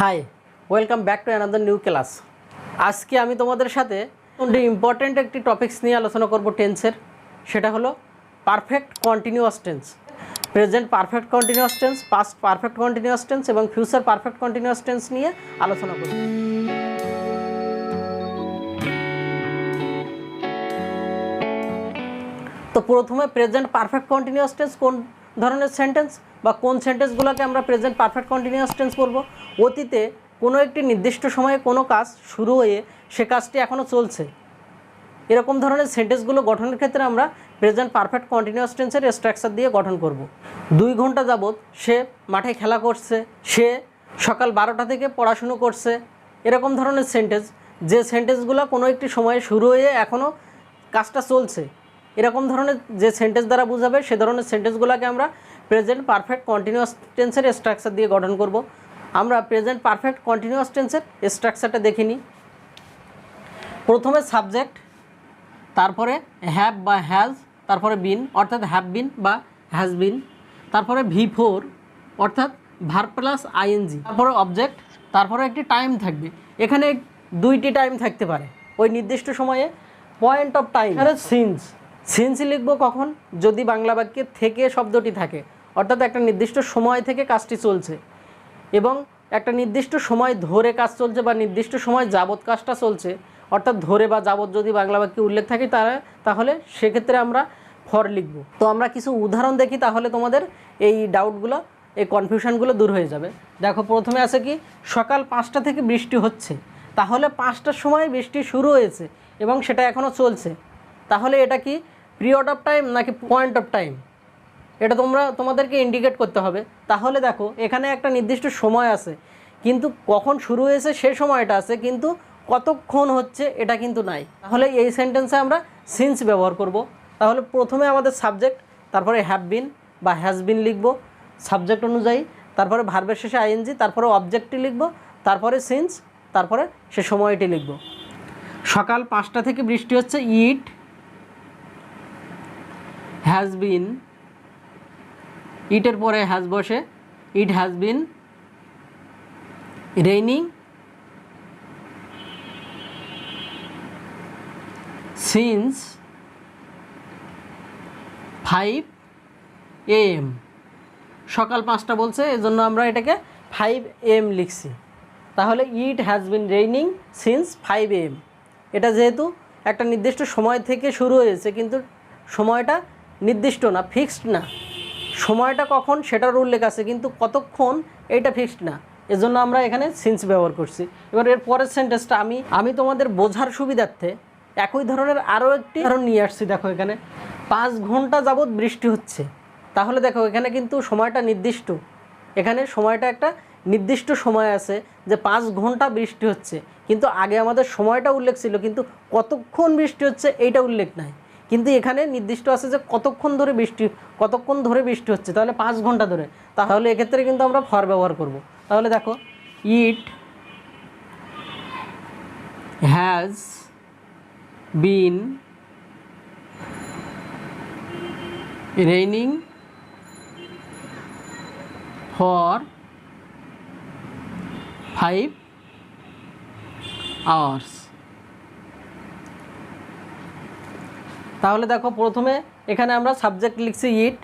High, welcome back to another new class. আজকে আমি তোমাদের সাথে ইম্পর্ট্যান্ট একটি টপিক্স নিয়ে আলোচনা করব টেন্সের। সেটা হলো perfect continuous tense, present perfect continuous tense, past perfect continuous tense এবং ফিউচার পারফেক্ট কন্টিনিউয়াস টেন্স নিয়ে আলোচনা করব। তো প্রথমে প্রেজেন্ট পারফেক্ট কন্টিনিউয়াস টেন্স কোন ধরনের সেন্টেন্স বা কোন সেন্টেন্সগুলোকে আমরা প্রেজেন্ট পারফেক্ট কন্টিনিউয়াস টেন্স বলবো? অতীতে কোনো একটি নির্দিষ্ট সময়ে কোনো কাজ শুরু হয়ে সে কাজটি এখনও চলছে, এরকম ধরনের সেন্টেন্সগুলো গঠনের ক্ষেত্রে আমরা প্রেজেন্ট পারফেক্ট কন্টিনিউয়াস টেন্সের স্ট্রাকচার দিয়ে গঠন করব। 2 ঘন্টা যাবৎ সে মাঠে খেলা করছে, সে সকাল 12টা থেকে পড়াশুনো করছে, এরকম ধরনের সেন্টেন্স, যে সেন্টেন্সগুলো কোনো একটি সময়ে শুরু হয়ে এখনও কাজটা চলছে, এরকম ধরনের যে সেন্টেন্স দ্বারা বোঝাবে সে ধরনের সেন্টেন্সগুলোকে আমরা প্রেজেন্ট পারফেক্ট কন্টিনিউয়াস টেন্সের স্ট্রাকচার দিয়ে গঠন করব। আমরা প্রেজেন্ট পারফেক্ট কন্টিনিউয়াস টেন্সের স্ট্রাকচারটা দেখে নিই। প্রথমে সাবজেক্ট, তারপরে হ্যাভ বা হ্যাজ, তারপরে বিন অর্থাৎ হ্যাভ বিন বা হ্যাজ বিন, তারপরে V4 অর্থাৎ ভার্ব প্লাস আইএনজি, তারপরে অবজেক্ট, তারপরে একটি টাইম থাকবে। এখানে 2টি টাইম থাকতে পারে ওই নির্দিষ্ট সময়ে। পয়েন্ট অফ টাইম আর সিন্স লিখবো কখন? যদি বাংলা বাক্যে থেকে শব্দটি থাকে, অর্থাৎ একটা নির্দিষ্ট সময় থেকে কাজটি চলছে এবং একটা নির্দিষ্ট সময় ধরে কাজ চলছে বা নির্দিষ্ট সময় যাবৎ কাজটা চলছে, অর্থাৎ ধরে বা যাবৎ যদি বাংলা বাক্যে উল্লেখ থাকে তাহলে সেক্ষেত্রে আমরা ফর লিখব। তো আমরা কিছু উদাহরণ দেখি, তাহলে তোমাদের এই ডাউটগুলো, এই কনফিউশনগুলো দূর হয়ে যাবে। দেখো, প্রথমে আছে কি, সকাল 5টা থেকে বৃষ্টি হচ্ছে, তাহলে 5টার সময় বৃষ্টি শুরু হয়েছে এবং সেটা এখনও চলছে, তাহলে এটা কি পিরিয়ড অফ টাইম নাকি পয়েন্ট অফ টাইম? এটা তোমাদেরকে ইন্ডিকেট করতে হবে। তাহলে দেখো, এখানে একটা নির্দিষ্ট সময় আছে, কিন্তু কখন শুরু হয়েছে সে সময়টা আছে, কিন্তু কতক্ষণ হচ্ছে এটা কিন্তু নাই। তাহলে এই সেন্টেন্সে আমরা সিন্স ব্যবহার করব। তাহলে প্রথমে আমাদের সাবজেক্ট, তারপরে হ্যাভ বিন বা হ্যাজ বিন লিখব সাবজেক্ট অনুযায়ী, তারপরে ভার্বের শেষে আইএনজি, তারপরে অবজেক্টটি লিখব, তারপরে সিন্স, তারপরে সে সময়টি লিখব। সকাল 5টা থেকে বৃষ্টি হচ্ছে, ইট হ্যাজ বিন, ইটের পরে হ্যাজ বসে, it has been raining since 5 AM। সকাল 5টা বলছে, এজন্য আমরা এটাকে 5 AM লিখছি। তাহলে it has been raining since 5 AM। এটা যেহেতু একটা নির্দিষ্ট সময় থেকে শুরু হয়েছে, কিন্তু সময়টা নির্দিষ্ট না, ফিক্সড না। সময়টা কখন সেটার উল্লেখ আছে, কিন্তু কতক্ষণ এইটা ফিক্সড না, এজন্য আমরা এখানে সিন্স ব্যবহার করছি। এবার এর পরের সেন্টেন্সটা আমি তোমাদের বোঝার সুবিধার্থে একই ধরনের আরও একটি উদাহরণ নিয়ে আসছি। দেখো, এখানে 5 ঘন্টা যাবৎ বৃষ্টি হচ্ছে, তাহলে দেখো এখানে কিন্তু সময়টা নির্দিষ্ট, এখানে সময়টা একটা নির্দিষ্ট সময় আছে যে 5 ঘন্টা বৃষ্টি হচ্ছে, কিন্তু আগে আমাদের সময়টা উল্লেখ ছিল, কিন্তু কতক্ষণ বৃষ্টি হচ্ছে এইটা উল্লেখ নাই। কিন্তু এখানে নির্দিষ্ট আছে যে কতক্ষণ ধরে বৃষ্টি হচ্ছে, তাহলে 5 ঘন্টা ধরে। তাহলে এক্ষেত্রে কিন্তু আমরা ফর ব্যবহার করব। তাহলে দেখো, it has been raining for 5 hours. তাহলে দেখো, প্রথমে এখানে আমরা সাবজেক্ট লিখছি ইট,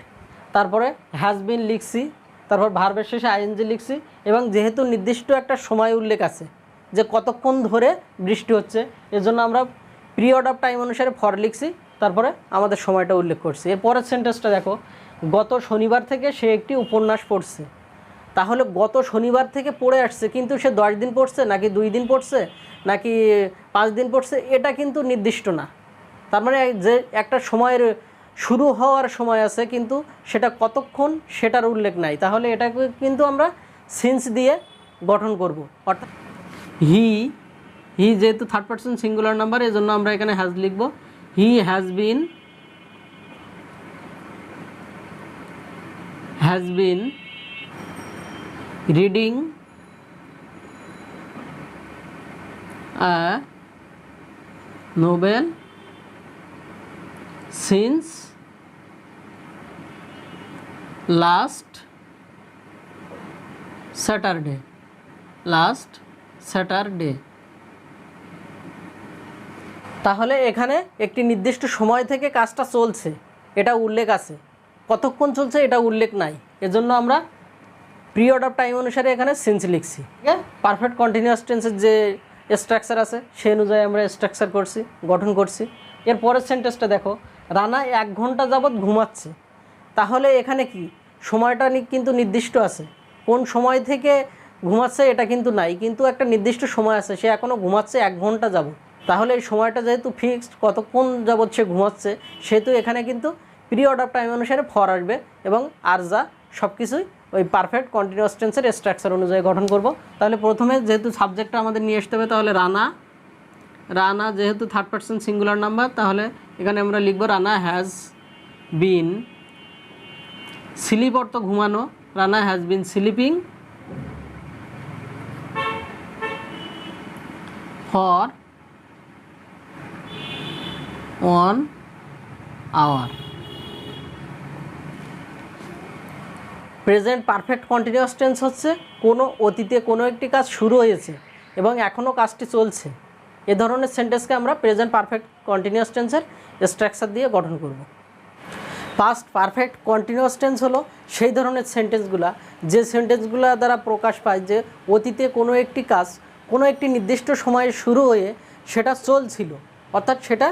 তারপরে হ্যাজ বিন লিখছি, তারপর ভার্বের শেষে আইএনজি লিখছি, এবং যেহেতু নির্দিষ্ট একটা সময় উল্লেখ আছে যে কতক্ষণ ধরে বৃষ্টি হচ্ছে, এজন্য আমরা পিরিয়ড অফ টাইম অনুসারে ফর লিখছি, তারপরে আমাদের সময়টা উল্লেখ করছি। এরপরের সেন্টেন্সটা দেখো, গত শনিবার থেকে সে একটি উপন্যাস পড়ছে। তাহলে গত শনিবার থেকে পড়ে আসছে, কিন্তু সে 10 দিন পড়ছে নাকি 2 দিন পড়ছে নাকি 5 দিন পড়ছে, এটা কিন্তু নির্দিষ্ট না। তার মানে যে একটা সময়ের শুরু হওয়ার সময় আছে, কিন্তু সেটা কতক্ষণ সেটার উল্লেখ নাই। তাহলে এটাকে কিন্তু আমরা সিন্স দিয়ে গঠন করব। অর্থাৎ হি যেহেতু থার্ড পারসন সিঙ্গুলার নাম্বার, এজন্য আমরা এখানে হ্যাজ লিখব। He has been reading a Nobel since last Saturday. Last Saturday. তাহলে এখানে একটি নির্দিষ্ট সময় থেকে কাজটা চলছে এটা উল্লেখ আছে, কতক্ষণ চলছে এটা উল্লেখ নাই, এজন্য আমরা পিরিয়ড অফ টাইম অনুসারে এখানে সিন্স লিখছি। ঠিক আছে, পারফেক্ট কন্টিনিউয়াস টেন্সের যে স্ট্রাকচার আছে সেই অনুযায়ী আমরা স্ট্রাকচার করছি, গঠন করছি। এর পরের সেন্টেন্সটা দেখো, রানা 1 ঘন্টা যাবৎ ঘুমাচ্ছে। তাহলে এখানে কি সময়টা কিন্তু নির্দিষ্ট আছে, কোন সময় থেকে ঘুমাচ্ছে এটা কিন্তু নাই, কিন্তু একটা নির্দিষ্ট সময় আছে, সে এখনও ঘুমাচ্ছে 1 ঘন্টা যাবৎ। তাহলে এই সময়টা যেহেতু ফিক্সড, কতক্ষণ যাবৎ সে ঘুমাচ্ছে, সেহেতু এখানে কিন্তু পিরিয়ড অফ টাইম অনুসারে ফর আসবে এবং আর যা সব কিছুই ওই পারফেক্ট কন্টিনিউয়াস টেন্সের স্ট্রাকচার অনুযায়ী গঠন করব। তাহলে প্রথমে যেহেতু সাবজেক্টটা আমাদের নিয়ে আসতে হবে, তাহলে রানা যেহেতু থার্ড পারসন সিঙ্গুলার নাম্বার, তাহলে এখানে আমরা লিখব রানা হ্যাজ বিন স্লিপ, অর্থ ঘুমানো, Rana has been sleeping for 1 hour. Present perfect continuous tense হচ্ছে কোনো অতীতে কোনো একটি কাজ শুরু হয়েছে এবং এখনও কাজটি চলছে, এ ধরনের সেন্টেন্সকে আমরা প্রেজেন্ট পারফেক্ট কন্টিনিউয়াস টেন্সের স্ট্রাকচার দিয়ে গঠন করব। পাস্ট পারফেক্ট কন্টিনিউয়াস টেন্স হলো সেই ধরনের সেন্টেন্সগুলো যে সেন্টেন্সগুলো দ্বারা প্রকাশ পায় যে অতীতে কোনো একটি কাজ কোনো একটি নির্দিষ্ট সময়ে শুরু হয়ে সেটা চলছিল, অর্থাৎ সেটা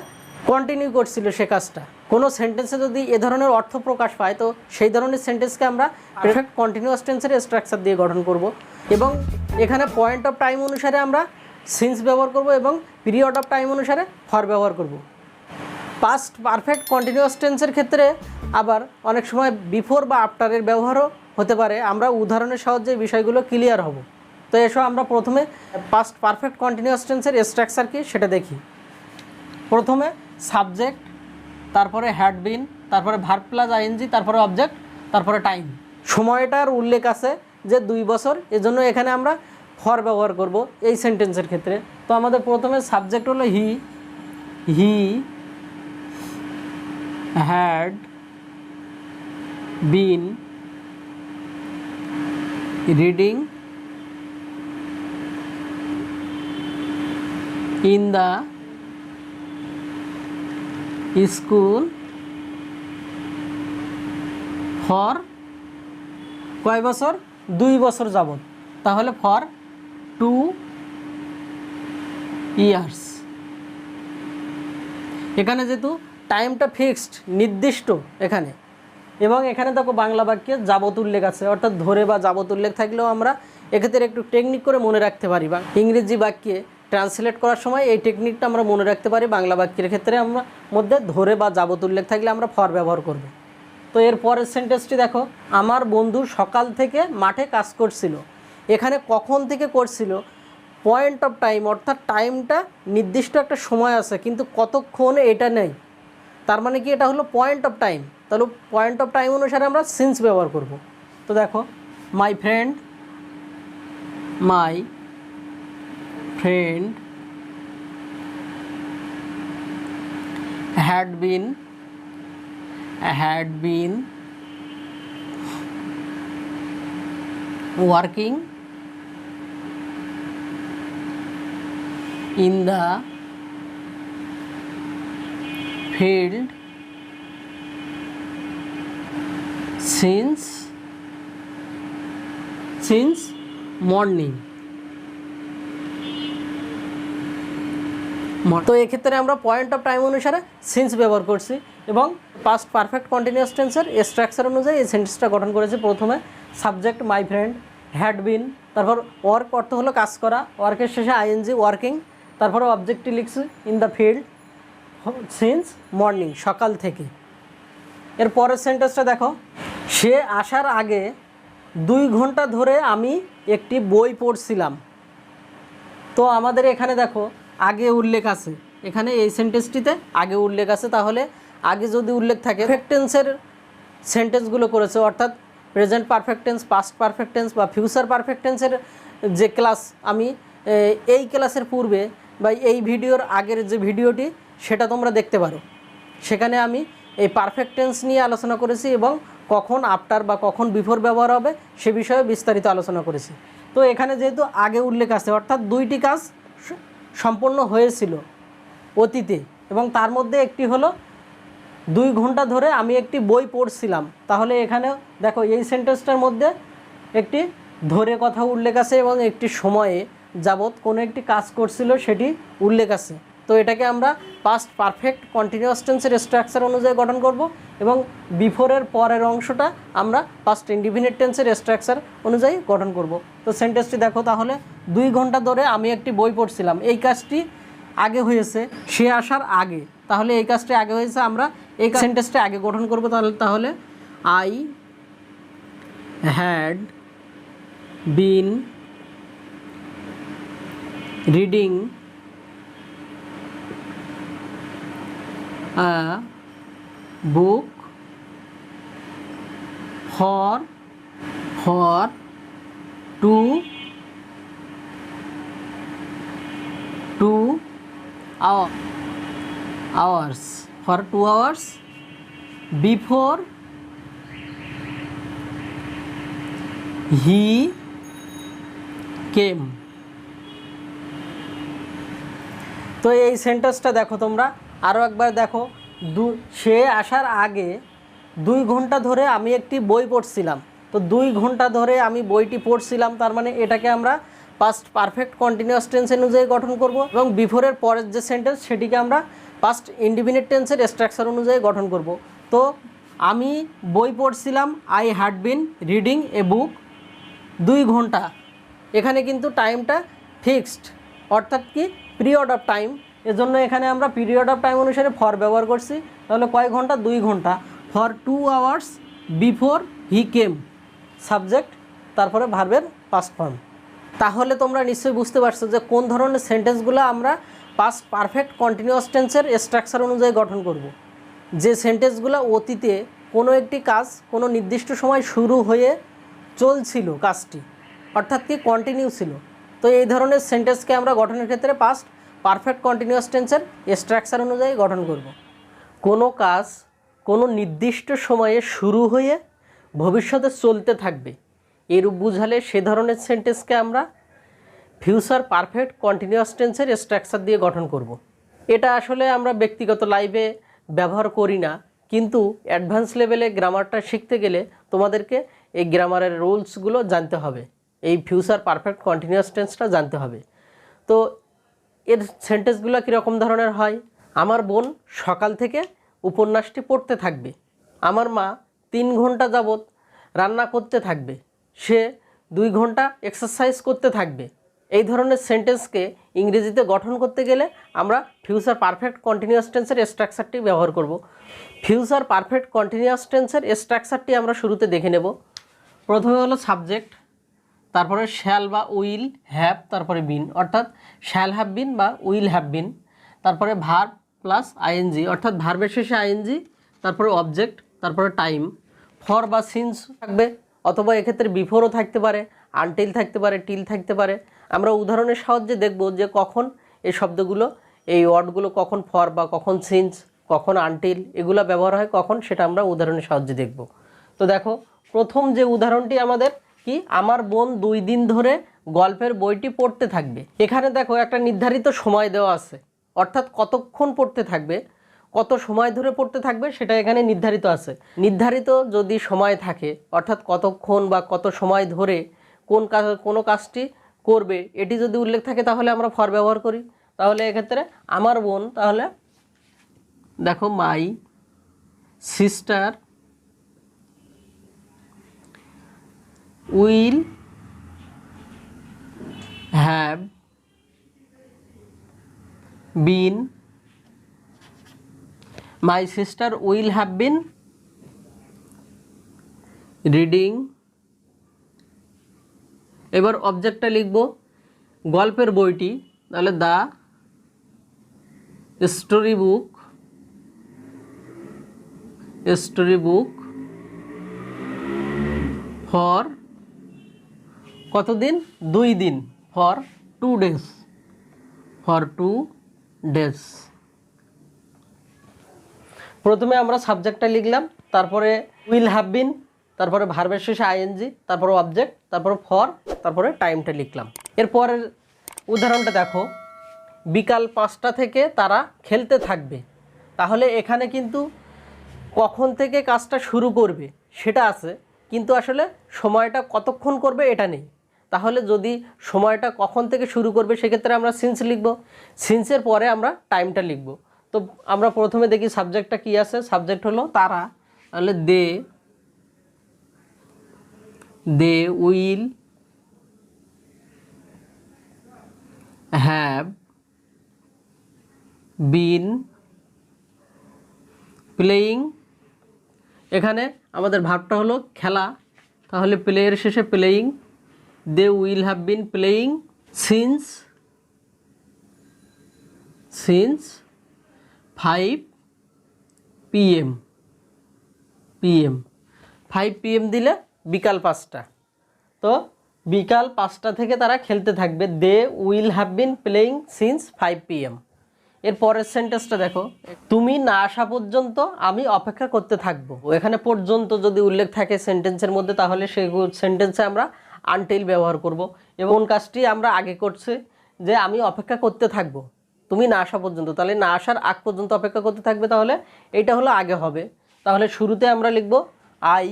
কন্টিনিউ করছিল সে কাজটা। কোনো সেন্টেন্সে যদি এ ধরনের অর্থ প্রকাশ পায় তো সেই ধরনের সেন্টেন্সকে আমরা পারফেক্ট কন্টিনিউয়াস টেন্সের স্ট্রাকচার দিয়ে গঠন করব এবং এখানে পয়েন্ট অফ টাইম অনুসারে আমরা সিন্স ব্যবহার করব এবং পিরিয়ড অফ টাইম অনুসারে ফর ব্যবহার করব। পাস্ট পারফেক্ট কন্টিনিউয়াস টেন্সের ক্ষেত্রে আবার অনেক সময় বিফোর বা আফটারের ব্যবহারও হতে পারে। আমরা উদাহরণের সাহায্যে বিষয়গুলো ক্লিয়ার হব। তো এসো আমরা প্রথমে পাস্ট পারফেক্ট কন্টিনিউয়াস টেন্সের স্ট্রাকচার কি সেটা দেখি। প্রথমে সাবজেক্ট, তারপরে হ্যাড বিন, তারপরে ভার্ব প্লাস আইএনজি, তারপরে অবজেক্ট, তারপরে টাইম। সময়টার উল্লেখ আছে যে 2 বছর, এজন্য এখানে আমরা ফর ব্যবহার করব এই সেন্টেন্সের ক্ষেত্রে। তো আমাদের প্রথমে সাবজেক্ট হলো he had been reading in the school for কয় বছর? 2 বছর যাবত। তাহলে ফর 2 ইয়ার্স। এখানে যেহেতু টাইমটা ফিক্সড নির্দিষ্ট এখানে, এবং এখানে দেখো বাংলা বাক্যে যাবত উল্লেখ আছে, অর্থাৎ ধরে বা যাবত উল্লেখ থাকলেও আমরা এক্ষেত্রে একটু টেকনিক করে মনে রাখতে পারি, বা ইংরেজি বাক্যে ট্রান্সলেট করার সময় এই টেকনিকটা আমরা মনে রাখতে পারি। বাংলা বাক্যের ক্ষেত্রে আমরা মধ্যে ধরে বা যাবত উল্লেখ থাকলে আমরা ফর ব্যবহার করব। তো এর পরের সেন্টেন্সটি দেখো, আমার বন্ধু সকাল থেকে মাঠে কাজ করছিল। এখানে কখন থেকে করছিল, পয়েন্ট অফ টাইম, অর্থাৎ টাইমটা নির্দিষ্ট একটা সময় আছে কিন্তু কতক্ষণ এটা নেই, তার মানে কি এটা হলো পয়েন্ট অফ টাইম। তাহলে পয়েন্ট অফ টাইম অনুসারে আমরা সিন্স ব্যবহার করব। তো দেখো, my friend had been working in the field since morning. তো এক্ষেত্রে আমরা পয়েন্ট অফ টাইম অনুসারে সিন্স ব্যবহার করছি এবং পাস্ট পারফেক্ট কন্টিনিউয়াস টেন্সের স্ট্রাকচার অনুযায়ী এই সেন্টেন্সটা গঠন করেছি। প্রথমে subject my friend, had been, তারপর ওয়ার্ক অর্থ হলো কাজ করা, ওয়ার্কের শেষে আইএনজি ওয়ার্কিং, তারপরে অবজেক্টটি লিখছি in the field since morning, সকাল থেকে। এর পরের সেন্টেন্সটা দেখো, সে আসার আগে 2 ঘন্টা ধরে আমি একটি বই পড়ছিলাম। তো আমাদের এখানে দেখো আগে উল্লেখ আছে, এখানে এই সেন্টেন্সটিতে আগে উল্লেখ আছে। তাহলে আগে যদি উল্লেখ থাকে পারফেক্ট টেন্সের সেন্টেন্সগুলো করেছে, অর্থাৎ present perfect tense, past perfect tense বা ফিউচার পারফেক্ট টেন্সের যে ক্লাস আমি এই ক্লাসের পূর্বে বা এই ভিডিওর আগের যে ভিডিওটি সেটা তোমরা দেখতে পারো, সেখানে আমি এই পারফেক্ট টেন্স নিয়ে আলোচনা করেছি এবং কখন আফটার বা কখন বিফোর ব্যবহার হবে সে বিষয়ে বিস্তারিত আলোচনা করেছি। তো এখানে যেহেতু আগে উল্লেখ আছে, অর্থাৎ দুইটি কাজ সম্পন্ন হয়েছিল অতীতে, এবং তার মধ্যে একটি হলো 2 ঘন্টা ধরে আমি একটি বই পড়ছিলাম। তাহলে এখানে দেখো এই সেন্টেন্সটার মধ্যে একটি ধরে কথা উল্লেখ আছে এবং একটি সময়ে যাবৎ কোনো একটি কাজ করছিল সেটি উল্লেখ আছে। তো এটাকে আমরা পাস্ট পারফেক্ট কন্টিনিউয়াস টেন্সের স্ট্রাকচার অনুযায়ী গঠন করব, এবং বিফোরের পরের অংশটা আমরা পাস্ট ইনডিফিনিট টেন্সের স্ট্রাকচার অনুযায়ী গঠন করব। তো সেন্টেন্সটি দেখো, তাহলে 2 ঘন্টা ধরে আমি একটি বই পড়ছিলাম, এই কাজটি আগে হয়েছে সে আসার আগে। তাহলে এই কাজটি আগে হয়েছে, আমরা এই সেন্টেন্সটা আগে গঠন করব। তাহলে I had been reading a book for 2 hours before he came। তো এই সেন্টেন্সটা দেখো তোমরা আরও একবার দেখো, সে আসার আগে 2 ঘন্টা ধরে আমি একটি বই পড়ছিলাম। তো 2 ঘন্টা ধরে আমি বইটি পড়ছিলাম, তার মানে এটাকে আমরা পাস্ট পারফেক্ট কন্টিনিউয়াস টেন্স অনুযায়ী গঠন করব, এবং বিফোরের পরের যে সেন্টেন্স সেটিকে আমরা পাস্ট ইনডিফিনিট টেন্সের স্ট্রাকচার অনুযায়ী গঠন করব। তো আমি বই পড়ছিলাম, I had been reading a বুক 2 ঘন্টা, এখানে কিন্তু টাইমটা ফিক্সড, অর্থাৎ কি পিরিয়ড অফ টাইম, এজন্য এখানে আমরা পিরিয়ড অফ টাইম অনুসারে ফর ব্যবহার করছি। তাহলে কয় ঘন্টা? 2 ঘন্টা। For 2 hours before he came, subject তারপরে ভার্বের পাস্ট ফর্ম। তাহলে তোমরা নিশ্চয়ই বুঝতে পারছো যে কোন ধরনের সেন্টেন্সগুলো আমরা পাস্ট পারফেক্ট কন্টিনিউয়াস টেন্সের স্ট্রাকচার অনুযায়ী গঠন করব। যে সেন্টেন্সগুলো অতীতে কোনো একটি কাজ কোনো নির্দিষ্ট সময় শুরু হয়ে চলছিল কাজটি, অর্থাৎ কি কন্টিনিউ ছিল। তো এই ধরনের সেন্টেন্সকে আমরা গঠনের ক্ষেত্রে পাস্ট পারফেক্ট কন্টিনিউয়াস টেন্সের স্ট্রাকচার অনুযায়ী গঠন করব। কোনো কাজ কোনো নির্দিষ্ট সময়ে শুরু হয়ে ভবিষ্যতে চলতে থাকবে, এরূপ বুঝালে সে ধরনের সেন্টেন্সকে আমরা ফিউচার পারফেক্ট কন্টিনিউয়াস টেন্সের স্ট্রাকচার দিয়ে গঠন করব। এটা আসলে আমরা ব্যক্তিগত লাইফে ব্যবহার করি না, কিন্তু অ্যাডভান্স লেভেলে গ্রামারটা শিখতে গেলে তোমাদেরকে এই গ্রামারের রুলসগুলো জানতে হবে, এই ফিউচার পারফেক্ট কন্টিনিউয়াস টেন্সটা জানতে হবে। তো এর সেন্টেন্সগুলো কীরকম ধরনের হয়? আমার বোন সকাল থেকে উপন্যাসটি পড়তে থাকবে, আমার মা 3 ঘন্টা যাবৎ রান্না করতে থাকবে, সে 2 ঘন্টা এক্সারসাইজ করতে থাকবে। এই ধরনের সেন্টেন্সকে ইংরেজিতে গঠন করতে গেলে আমরা ফিউচার পারফেক্ট কন্টিনিউয়াস টেন্সের স্ট্রাকচারটি ব্যবহার করব। ফিউচার পারফেক্ট কন্টিনিউয়াস টেন্সের স্ট্রাকচারটি আমরা শুরুতে দেখে নেব। প্রথমে হলো সাবজেক্ট, তারপরে শ্যাল বা উইল হ্যাভ, তারপরে বিন, অর্থাৎ শ্যাল হ্যাভ বিন বা উইল হ্যাভ বিন, তারপরে ভার্ব প্লাস আইএনজি, অর্থাৎ ভার্বের শেষে আইএনজি, তারপরে অবজেক্ট, তারপরে টাইম। ফর বা সিন্স থাকবে, অথবা এক্ষেত্রে বিফোরও থাকতে পারে, আনটিল থাকতে পারে, টিল থাকতে পারে। আমরা উদাহরণের সাহায্যে দেখব যে কখন এই শব্দগুলো, এই ওয়ার্ডগুলো কখন ফর বা কখন সিন্স, কখন আনটিল এগুলো ব্যবহার হয় কখন, সেটা আমরা উদাহরণের সাহায্যে দেখব। তো দেখো প্রথম যে উদাহরণটি আমাদের কি, আমার বোন 2 দিন ধরে গল্পের বইটি পড়তে থাকবে। এখানে দেখো একটা নির্ধারিত সময় দেওয়া আছে, অর্থাৎ কতক্ষণ পড়তে থাকবে, কত সময় ধরে পড়তে থাকবে সেটা এখানে নির্ধারিত আছে। নির্ধারিত যদি সময় থাকে, অর্থাৎ কতক্ষণ বা কত সময় ধরে কোনো কাজটি করবে, এটি যদি উল্লেখ থাকে তাহলে আমরা ফর ব্যবহার করি। তাহলে এক্ষেত্রে আমার বোন, তাহলে দেখো my sister will have bin, my sister will have been reading. এবার অবজেক্টটা লিখব গল্পের বইটি, তাহলে দ্য স্টোরি বুক ফর কতদিন? 2 দিন, ফর 2 days, প্রথমে আমরা সাবজেক্টটা লিখলাম, তারপরে উইল হ্যাভ বিন, তারপরে ভার্বের শেষে আইএনজি, তারপরে অবজেক্ট, তারপরে ফর, তারপরে টাইমটা লিখলাম। এরপরের উদাহরণটা দেখো, বিকাল 5টা থেকে তারা খেলতে থাকবে। তাহলে এখানে কিন্তু কখন থেকে কাজটা শুরু করবে সেটা আছে, কিন্তু আসলে সময়টা কতক্ষণ করবে এটা নেই। তাহলে যদি সময়টা কখন থেকে শুরু করবে সেক্ষেত্রে আমরা সিন্স লিখব, সিন্সের পরে আমরা টাইমটা লিখব। তো আমরা প্রথমে দেখি সাবজেক্টটা কি আছে। সাবজেক্ট হলো তারা, তাহলে they will have been playing. এখানে আমাদের ভার্বটা হলো খেলা, তাহলে প্লেয়ের শেষে playing. They will have been playing since 5 PM। 5 PM দিলে বিকাল 5টা। তো বিকাল 5টা থেকে তারা খেলতে থাকবে। They will have been playing since 5 PM। এর পরের সেন্টেন্সটা দেখো, তুমি না আসা পর্যন্ত আমি অপেক্ষা করতে থাকবো। এখানে পর্যন্ত যদি উল্লেখ থাকে সেন্টেন্সের মধ্যে, তাহলে সেই সেন্টেন্সে আমরা আনটিল ব্যবহার করব। এবং কাজটি আমরা আগে করছি যে আমি অপেক্ষা করতে থাকবো তুমি না আসা পর্যন্ত, তাহলে না আসার আগ পর্যন্ত অপেক্ষা করতে থাকবে, তাহলে এইটা হলো আগে হবে। তাহলে শুরুতে আমরা লিখব I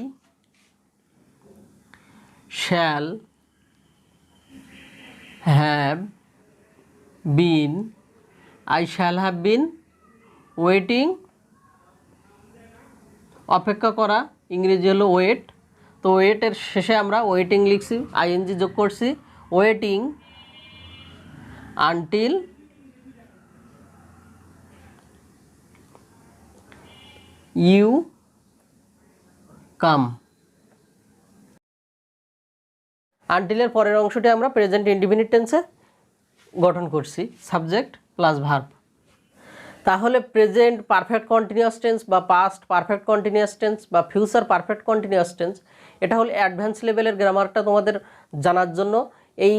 shall have been, I shall have been waiting, অপেক্ষা করা ইংরেজি হলো ওয়েট। তো ওয়েটের শেষে আমরা ওয়েটিং লিখছি, আইএনজি যোগ করছি, ওয়েটিং আনটিল ইউ কাম। আনটিলের পরের অংশটি আমরা প্রেজেন্ট ইনডিফিনিট টেন্সে গঠন করছি, সাবজেক্ট প্লাস ভার্ব। তাহলে প্রেজেন্ট পারফেক্ট কন্টিনিউয়াস টেন্স বা পাস্ট পারফেক্ট কন্টিনিউয়াস টেন্স বা ফিউচার পারফেক্ট কন্টিনিউয়াস টেন্স, এটা হলো অ্যাডভান্স লেভেলের গ্রামারটা তোমাদের জানার জন্য এই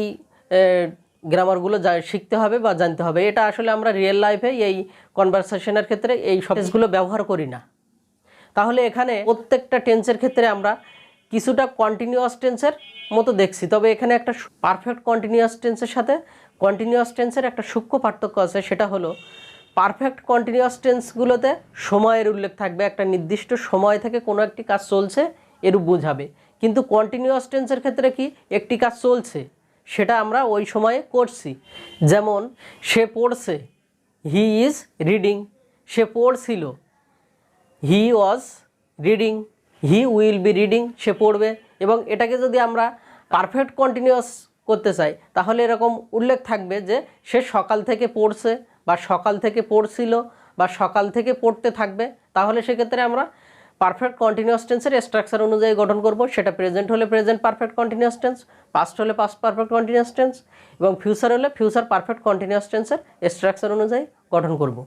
গ্রামারগুলো শিখতে হবে বা জানতে হবে। এটা আসলে আমরা রিয়েল লাইফে এই কনভারসেশনের ক্ষেত্রে এই শব্দগুলো ব্যবহার করি না। তাহলে এখানে প্রত্যেকটা টেন্সের ক্ষেত্রে আমরা কিছুটা কন্টিনিউয়াস টেন্সের মতো দেখছি, তবে এখানে একটা পারফেক্ট কন্টিনিউয়াস টেন্সের সাথে কন্টিনিউয়াস টেন্সের একটা সূক্ষ্ম পার্থক্য আছে। সেটা হলো পারফেক্ট কন্টিনিউয়াস টেন্সগুলোতে সময়ের উল্লেখ থাকবে, একটা নির্দিষ্ট সময় থেকে কোনো একটি কাজ চলছে এরূপ বোঝাবে। কিন্তু কন্টিনিউয়াস টেন্সের ক্ষেত্রে কি, একটি কাজ চলছে সেটা আমরা ওই সময়ে করছি। যেমন সে পড়ছে, হি ইজ রিডিং, সে পড়ছিল, he was reading, he will be reading, সে পড়বে। এবং এটাকে যদি আমরা পারফেক্ট কন্টিনিউয়াস করতে চাই তাহলে এরকম উল্লেখ থাকবে যে সে সকাল থেকে পড়ছে বা সকাল থেকে পড়ছিল বা সকাল থেকে পড়তে থাকবে। তাহলে সেক্ষেত্রে আমরা পারফেক্ট কন্টিনিউয়াস টেন্সের স্ট্রাকচার অনুযায়ী গঠন করব। সেটা প্রেজেন্ট হলে present perfect continuous tense, past হলে পাস্ট পারফেক্ট কন্টিনিউয়াস টেন্স এবং ফিউচার হলে ফিউচার পারফেক্ট কন্টিনিউয়াস টেন্সের স্ট্রাকচার অনুযায়ী গঠন করব।